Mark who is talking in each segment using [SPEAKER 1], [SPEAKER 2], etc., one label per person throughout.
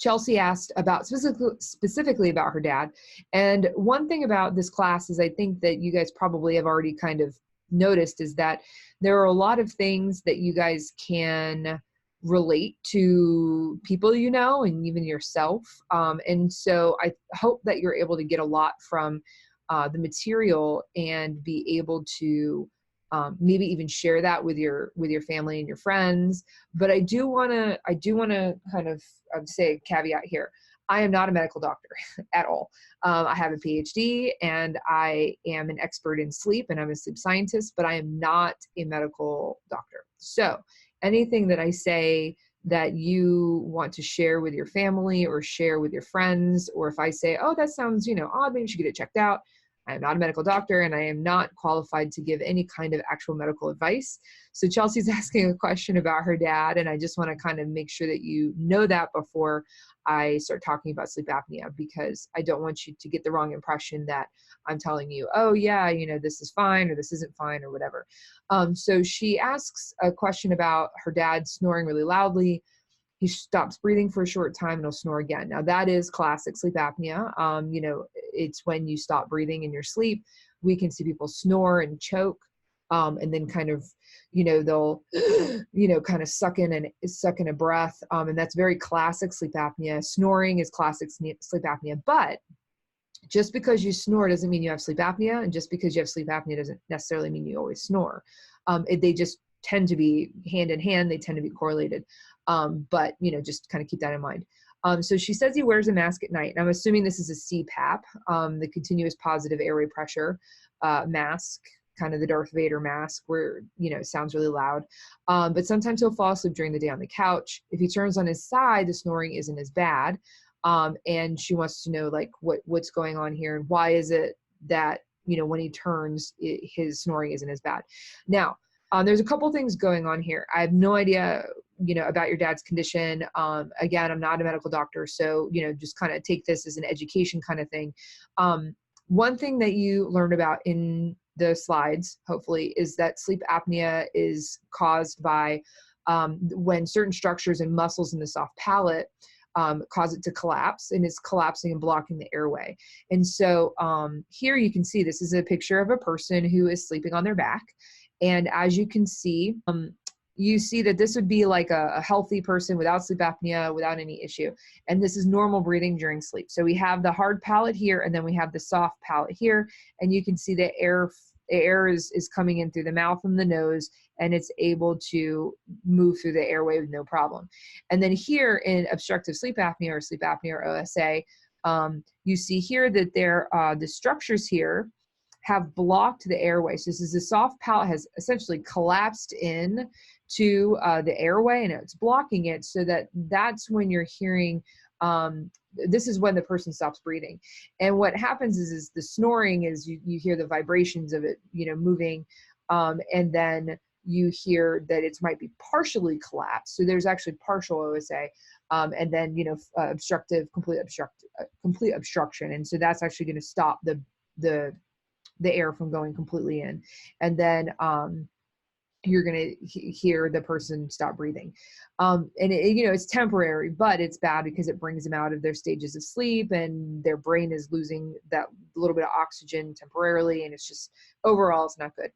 [SPEAKER 1] Chelsea asked about specifically about her dad. And one thing about this class is I think that you guys probably have already kind of noticed is that there are a lot of things that you guys can relate to people you know and even yourself. And so I hope that you're able to get a lot from the material and be able to maybe even share that with your family and your friends. But I do want to kind of say a caveat here. I am not a medical doctor at all. I have a PhD and I am an expert in sleep and I'm a sleep scientist, but I am not a medical doctor. So anything that I say that you want to share with your family or share with your friends, or if I say, oh, that sounds, odd, maybe you should get it checked out. I am not a medical doctor and I am not qualified to give any kind of actual medical advice. So Chelsea's asking a question about her dad, and I just want to kind of make sure that you know that before I start talking about sleep apnea, because I don't want you to get the wrong impression that I'm telling you, oh yeah, this is fine or this isn't fine or whatever. So she asks a question about her dad snoring really loudly. He stops breathing for a short time and he'll snore again. Now that is classic sleep apnea. It's when you stop breathing in your sleep. We can see people snore and choke, and then kind of, they'll, kind of suck in a breath. And that's very classic sleep apnea. Snoring is classic sleep apnea, but just because you snore doesn't mean you have sleep apnea. And just because you have sleep apnea doesn't necessarily mean you always snore. They just tend to be hand in hand. They tend to be correlated. But just kind of keep that in mind. So she says he wears a mask at night. And I'm assuming this is a CPAP, the continuous positive airway pressure mask, kind of the Darth Vader mask where, it sounds really loud. But sometimes he'll fall asleep during the day on the couch. If he turns on his side, the snoring isn't as bad. And she wants to know what's going on here and why is it that, when he turns, his snoring isn't as bad. Now, there's a couple things going on here. I have no idea, about your dad's condition. Again, I'm not a medical doctor, so, just kind of take this as an education kind of thing. One thing that you learned about in the slides, hopefully, is that sleep apnea is caused by when certain structures and muscles in the soft palate cause it to collapse, and it's collapsing and blocking the airway. And so here you can see this is a picture of a person who is sleeping on their back. And as you can see, you see that this would be like a healthy person without sleep apnea, without any issue. And this is normal breathing during sleep. So we have the hard palate here, and then we have the soft palate here. And you can see the air is coming in through the mouth and the nose, and it's able to move through the airway with no problem. And then here in obstructive sleep apnea or sleep apnea or OSA, you see here that the structures here have blocked the airway. So this is the soft palate has essentially collapsed in to the airway, and it's blocking it, so that's when you're hearing, this is when the person stops breathing. And what happens is the snoring is you hear the vibrations of it, moving, and then you hear that it might be partially collapsed. So there's actually partial OSA, and then, complete obstruction. And so that's actually going to stop the air from going completely in. And then, you're going to hear the person stop breathing. And it's temporary, but it's bad because it brings them out of their stages of sleep, and their brain is losing that little bit of oxygen temporarily. And it's just, overall, it's not good.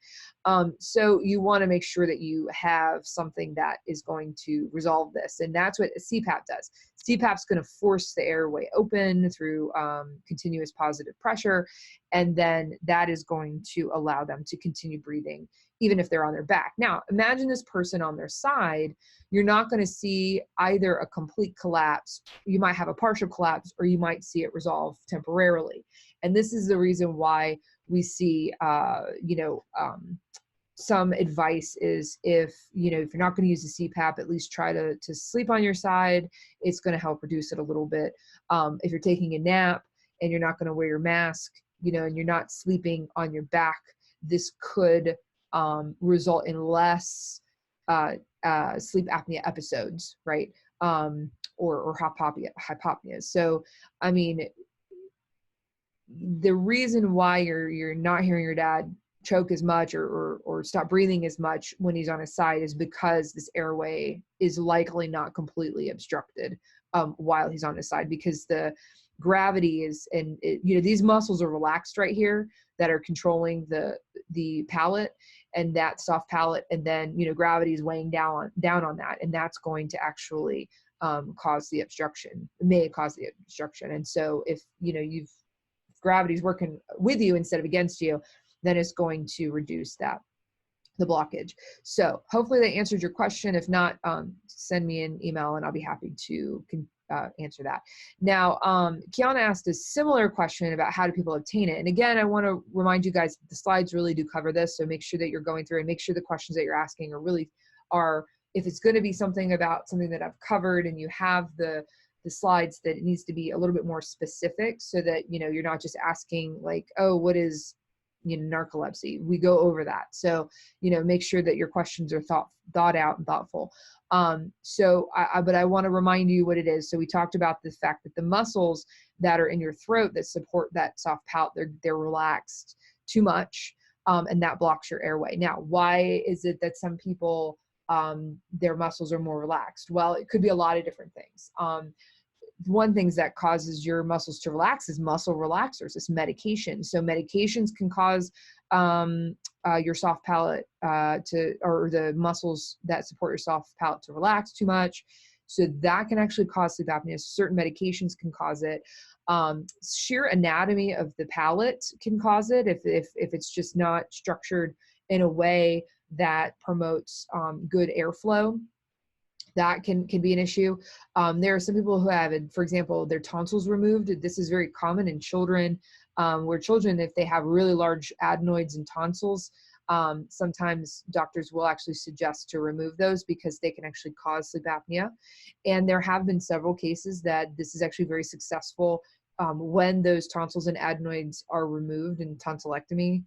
[SPEAKER 1] So you want to make sure that you have something that is going to resolve this. And that's what a CPAP does. CPAP is going to force the airway open through continuous positive pressure. And then that is going to allow them to continue breathing, even if they're on their back. Now, imagine this person on their side. You're not going to see either a complete collapse. You might have a partial collapse, or you might see it resolve temporarily. And this is the reason why we see, some advice is if you're not going to use the CPAP, at least try to sleep on your side. It's going to help reduce it a little bit. If you're taking a nap and you're not going to wear your mask, and you're not sleeping on your back, this could result in less sleep apnea episodes, right? Or hypopnea. So, I mean, the reason why you're not hearing your dad choke as much or stop breathing as much when he's on his side is because this airway is likely not completely obstructed. while he's on his side, because the gravity is, and these muscles are relaxed right here that are controlling the palate and that soft palate, and then gravity is weighing down on that, and that's going to actually cause the obstruction, may cause the obstruction. And so if gravity's working with you instead of against you, then it's going to reduce the blockage. So hopefully that answered your question. If not, send me an email and I'll be happy to answer that. Now, Kiana asked a similar question about how do people obtain it. And again, I want to remind you guys, the slides really do cover this. So make sure that you're going through and make sure the questions that you're asking are, if it's going to be something about something that I've covered and you have the slides, that it needs to be a little bit more specific, so that, you're not just asking like, oh, what is narcolepsy? We go over that. So, make sure that your questions are thought out and thoughtful. But I want to remind you what it is. So we talked about the fact that the muscles that are in your throat that support that soft palate, they're relaxed too much, and that blocks your airway. Now, why is it that some people, their muscles are more relaxed? Well, it could be a lot of different things. One thing that causes your muscles to relax is muscle relaxers. It's medication. So medications can cause your soft palate or the muscles that support your soft palate to relax too much. So that can actually cause sleep apnea. Certain medications can cause it. Sheer anatomy of the palate can cause it if it's just not structured in a way that promotes good airflow. That can be an issue. There are some people who have, for example, their tonsils removed. This is very common in children, where children, if they have really large adenoids and tonsils, sometimes doctors will actually suggest to remove those because they can actually cause sleep apnea. And there have been several cases that this is actually very successful when those tonsils and adenoids are removed in tonsillectomy.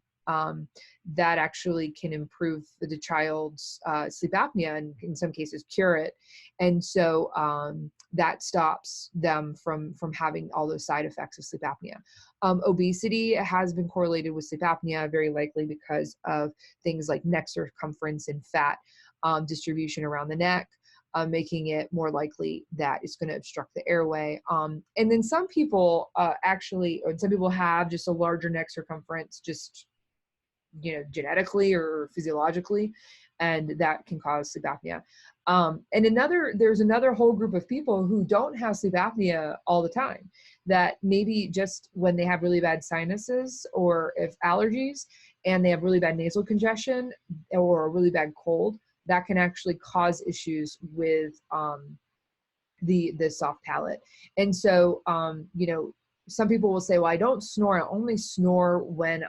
[SPEAKER 1] That actually can improve the child's sleep apnea and in some cases cure it. And so that stops them from having all those side effects of sleep apnea. Obesity has been correlated with sleep apnea, very likely because of things like neck circumference and fat distribution around the neck, making it more likely that it's going to obstruct the airway. And then some people some people have just a larger neck circumference, just genetically or physiologically, and that can cause sleep apnea. And there's another whole group of people who don't have sleep apnea all the time, that maybe just when they have really bad sinuses or if allergies and they have really bad nasal congestion or a really bad cold, that can actually cause issues with the soft palate. And so, some people will say, well, I don't snore. I only snore when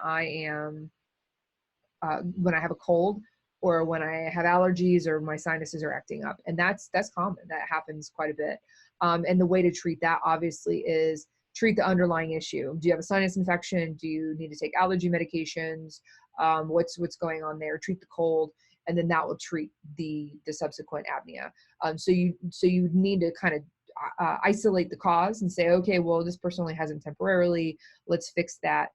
[SPEAKER 1] when I have a cold or when I have allergies or my sinuses are acting up. And that's common. That happens quite a bit. And the way to treat that obviously is treat the underlying issue. Do you have a sinus infection? Do you need to take allergy medications? What's going on there? Treat the cold, and then that will treat the subsequent apnea. So you need to kind of isolate the cause and say, okay, well, this person only has them temporarily. Let's fix that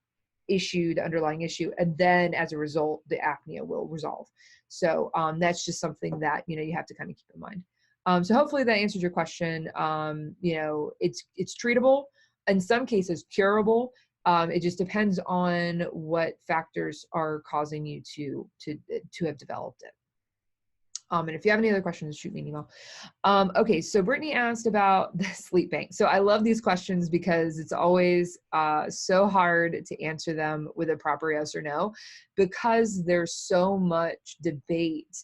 [SPEAKER 1] issue, the underlying issue, and then as a result the apnea will resolve. So that's just something that you have to kind of keep in mind. So hopefully that answers your question. It's treatable, in some cases curable. It just depends on what factors are causing you to have developed it. And if you have any other questions, shoot me an email. Okay, so Brittany asked about the sleep bank. So I love these questions because it's always so hard to answer them with a proper yes or no, because there's so much debate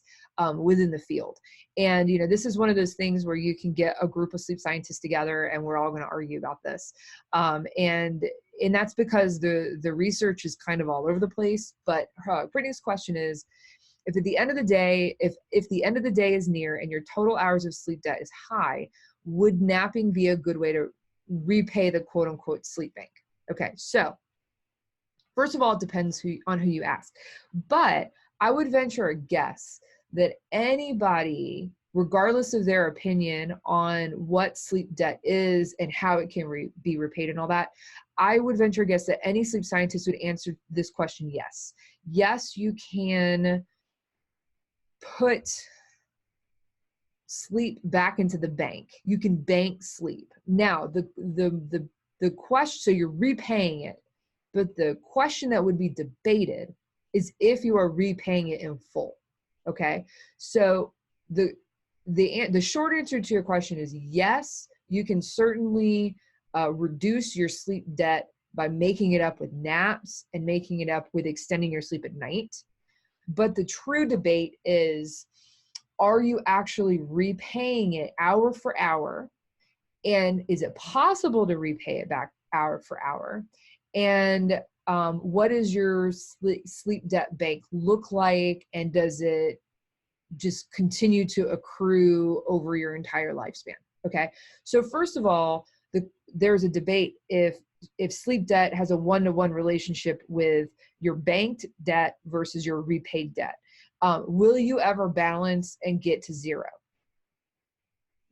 [SPEAKER 1] within the field. And, this is one of those things where you can get a group of sleep scientists together and we're all going to argue about this. And that's because the research is kind of all over the place. But Brittany's question is, if at the end of the day, if the end of the day is near and your total hours of sleep debt is high, would napping be a good way to repay the quote unquote sleep bank? Okay, so first of all, it depends on who you ask. But I would venture a guess that anybody, regardless of their opinion on what sleep debt is and how it can be repaid and all that, I would venture a guess that any sleep scientist would answer this question yes. Yes, you can put sleep back into the bank. You can bank sleep. Now, the question, so you're repaying it, but the question that would be debated is if you are repaying it in full. Okay, so the short answer to your question is yes, you can certainly reduce your sleep debt by making it up with naps and making it up with extending your sleep at night. But the true debate is, are you actually repaying it hour for hour? And is it possible to repay it back hour for hour? And what does your sleep debt bank look like? And does it just continue to accrue over your entire lifespan? Okay. So first of all, there's a debate if sleep debt has a one-to-one relationship with your banked debt versus your repaid debt. Will you ever balance and get to zero?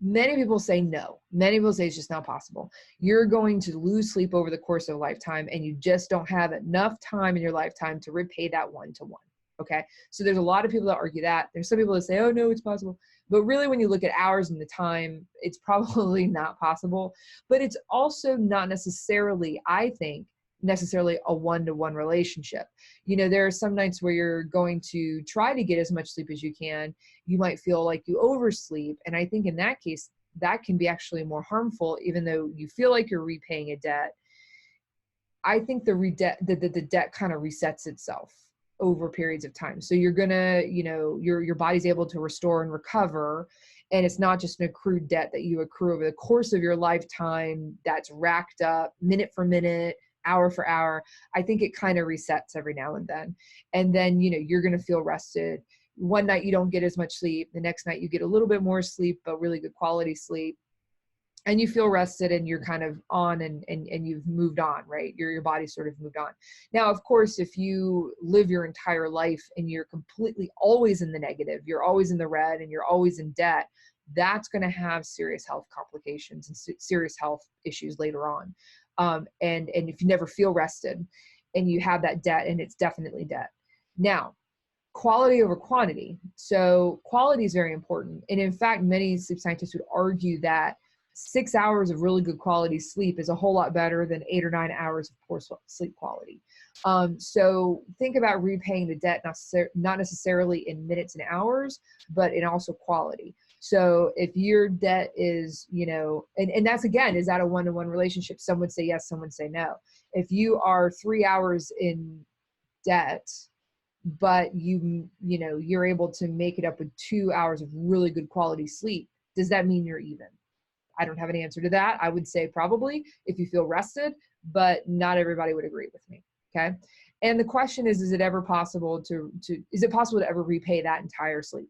[SPEAKER 1] Many people say no. Many people say it's just not possible. You're going to lose sleep over the course of a lifetime, and you just don't have enough time in your lifetime to repay that one-to-one. Okay. So there's a lot of people that argue that. There's some people that say, oh no, it's possible. But really, when you look at hours and the time, it's probably not possible. But it's also not necessarily, I think, necessarily a one-to-one relationship. You know, there are some nights where you're going to try to get as much sleep as you can. You might feel like you oversleep. And I think in that case, that can be actually more harmful, even though you feel like you're repaying a debt. I think the debt kind of resets itself over periods of time. So you're gonna, you know, your body's able to restore and recover. And it's not just an accrued debt that you accrue over the course of your lifetime that's racked up minute for minute, hour for hour. I think it kind of resets every now and then. And then, you know, you're gonna feel rested. One night you don't get as much sleep. The next night you get a little bit more sleep, but really good quality sleep. And you feel rested and you're kind of on and you've moved on, right? Your body's sort of moved on. Now, of course, if you live your entire life and you're completely always in the negative, you're always in the red and you're always in debt, that's going to have serious health complications and serious health issues later on. And if you never feel rested and you have that debt, and it's definitely debt. Now, quality over quantity. So quality is very important. And in fact, many sleep scientists would argue that 6 hours of really good quality sleep is a whole lot better than 8 or 9 hours of poor sleep quality. So think about repaying the debt, not necessarily in minutes and hours, but in also quality. So if your debt is, you know, and that's, again, is that a one-to-one relationship? Some would say yes, some would say no. If you are 3 hours in debt, but you're able to make it up with 2 hours of really good quality sleep, does that mean you're even? I don't have an answer to that. I would say probably if you feel rested, but not everybody would agree with me. Okay. And the question is it ever possible is it possible to ever repay that entire sleep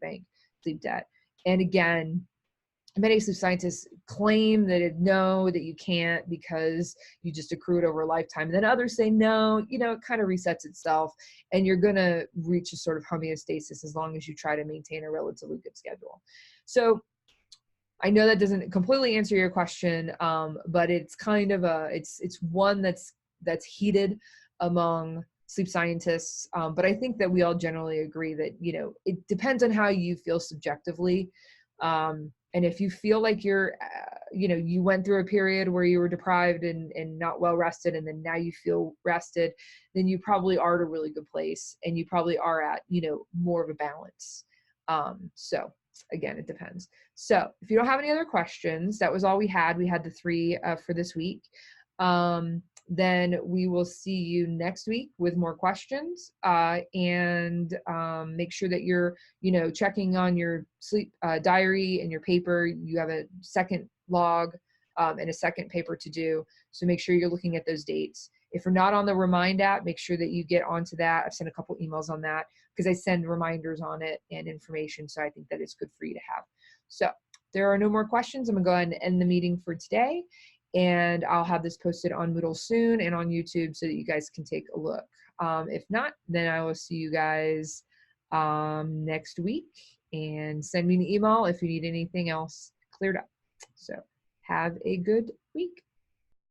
[SPEAKER 1] debt? And again, many sleep scientists claim that that you can't because you just accrue it over a lifetime. And then others say, no, you know, it kind of resets itself and you're going to reach a sort of homeostasis as long as you try to maintain a relatively good schedule. So I know that doesn't completely answer your question, but it's kind of it's one that's heated among sleep scientists. But I think that we all generally agree that, you know, it depends on how you feel subjectively. And if you feel like you're, you went through a period where you were deprived and not well rested, and then now you feel rested, then you probably are at a really good place and you probably are at, you know, more of a balance. So again, it depends. So if you don't have any other questions, that was all we had. We had the 3 for this week. Then we will see you next week with more questions, and make sure that you're, you know, checking on your sleep diary and your paper. You have a second log and a second paper to do. So make sure you're looking at those dates. If you're not on the Remind app, make sure that you get onto that. I've sent a couple emails on that because I send reminders on it and information. So I think that it's good for you to have. So there are no more questions. I'm going to go ahead and end the meeting for today. And I'll have this posted on Moodle soon and on YouTube so that you guys can take a look. If not, then I will see you guys next week, and send me an email if you need anything else cleared up. So have a good week.